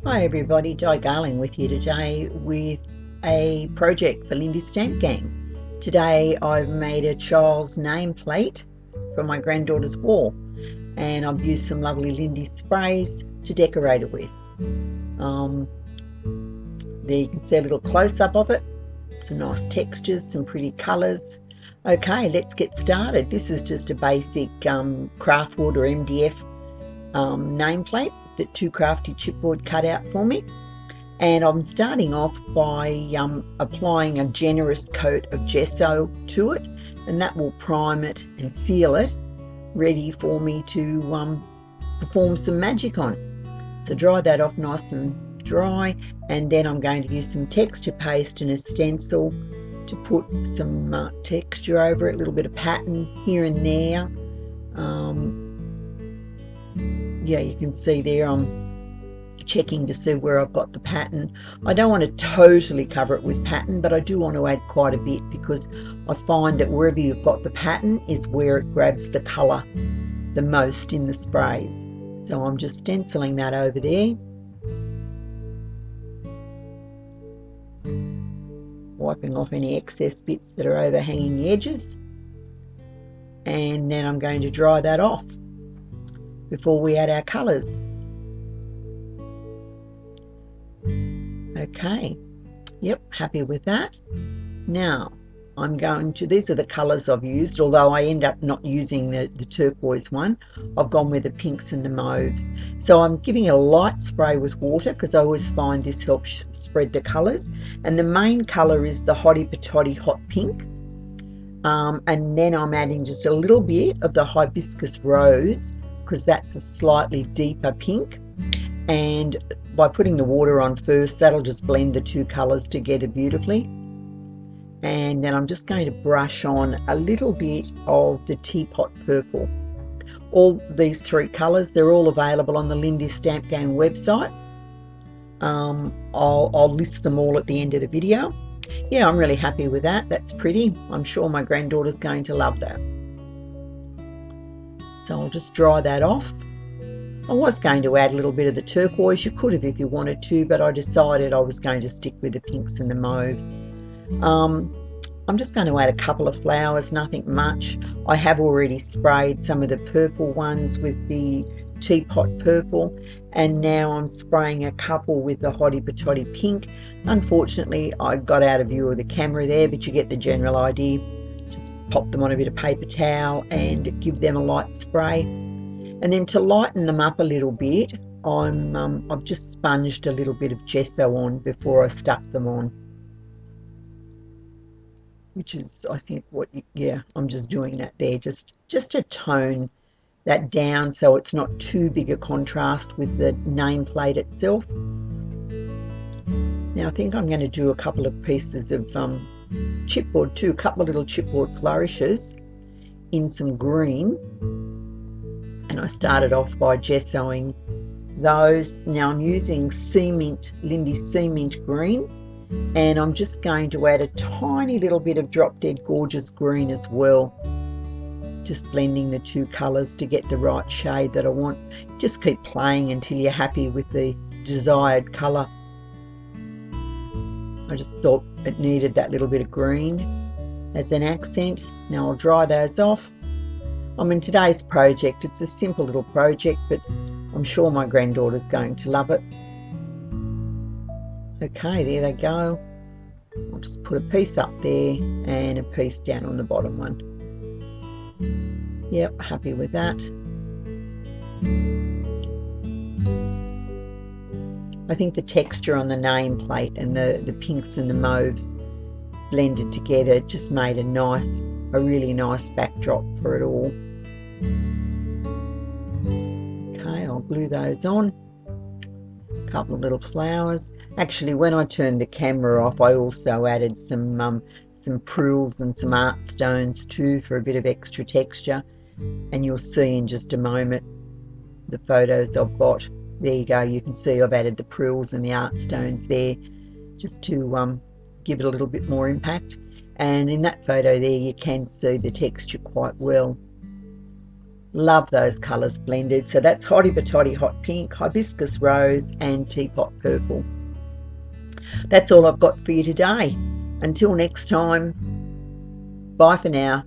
Hi everybody, Di Garling with you today with a project for Lindy's Stamp Gang. Today I've made a child's nameplate for my granddaughter's wall, and I've used some lovely Lindy sprays to decorate it with. There you can see a little close-up of it, some nice textures, some pretty colours. Okay, let's get started. This is just a basic Craftwood or MDF nameplate that Too Crafty chipboard cut out for me, and I'm starting off by applying a generous coat of gesso to it, and that will prime it and seal it, ready for me to perform some magic on. So dry that off nice and dry, and then I'm going to use some texture paste and a stencil to put some texture over it, a little bit of pattern here and there. Yeah, you can see there I'm checking to see where I've got the pattern. I don't want to totally cover it with pattern, but I do want to add quite a bit, because I find that wherever you've got the pattern is where it grabs the colour the most in the sprays. So I'm just stenciling that over there. Wiping off any excess bits that are overhanging the edges. And then I'm going to dry that off before we add our colours. Okay, yep, happy with that. Now I'm going to, these are the colours I've used, although I end up not using the turquoise one. I've gone with the pinks and the mauves. So I'm giving a light spray with water, because I always find this helps spread the colours. And the main colour is the Hottie Patottie Hot Pink. And then I'm adding just a little bit of the Hibiscus Rose, because that's a slightly deeper pink, and by putting the water on first, that'll just blend the two colours together beautifully. And then I'm just going to brush on a little bit of the Teapot Purple. All these three colours, they're all available on the Lindy Stamp Gang website. I'll list them all at the end of the video. Yeah, I'm really happy with that. That's pretty. I'm sure my granddaughter's going to love that. So I'll just dry that off. I was going to add a little bit of the turquoise. You could have if you wanted to, but I decided I was going to stick with the pinks and the mauves. I'm just going to add a couple of flowers, nothing much. I have already sprayed some of the purple ones with the Teapot Purple, and now I'm spraying a couple with the Hottie Patottie Pink. Unfortunately, I got out of view of the camera there, but you get the general idea. Just pop them on a bit of paper towel and give them a light spray. And then to lighten them up a little bit, I've just sponged a little bit of gesso on before I stuck them on, which is, I think, I'm just doing that there just to tone that down so it's not too big a contrast with the nameplate itself. Now I think I'm going to do a couple of pieces of chipboard too, a couple of little chipboard flourishes in some green, and I started off by gessoing those. Now I'm using Lindy Sea Mint Green, and I'm just going to add a tiny little bit of Drop Dead Gorgeous Green as well, just blending the two colours to get the right shade that I want. Just keep playing until you're happy with the desired colour. I just thought it needed that little bit of green as an accent. Now I'll dry those off. I mean, today's project, it's a simple little project, but I'm sure my granddaughter's going to love it. Okay, there they go. I'll just put a piece up there and a piece down on the bottom one. Yep, happy with that. I think the texture on the nameplate and the pinks and the mauves blended together just made a really nice backdrop for it all. Okay, I'll glue those on. A couple of little flowers. Actually, when I turned the camera off, I also added some prills and some art stones too for a bit of extra texture, and you'll see in just a moment the photos I've got. There you go, you can see I've added the prills and the art stones there just to give it a little bit more impact. And in that photo there you can see the texture quite well. Love those colours blended. So that's Hotty Patotty Hot Pink, Hibiscus Rose and Teapot Purple. That's all I've got for you today. Until next time, bye for now.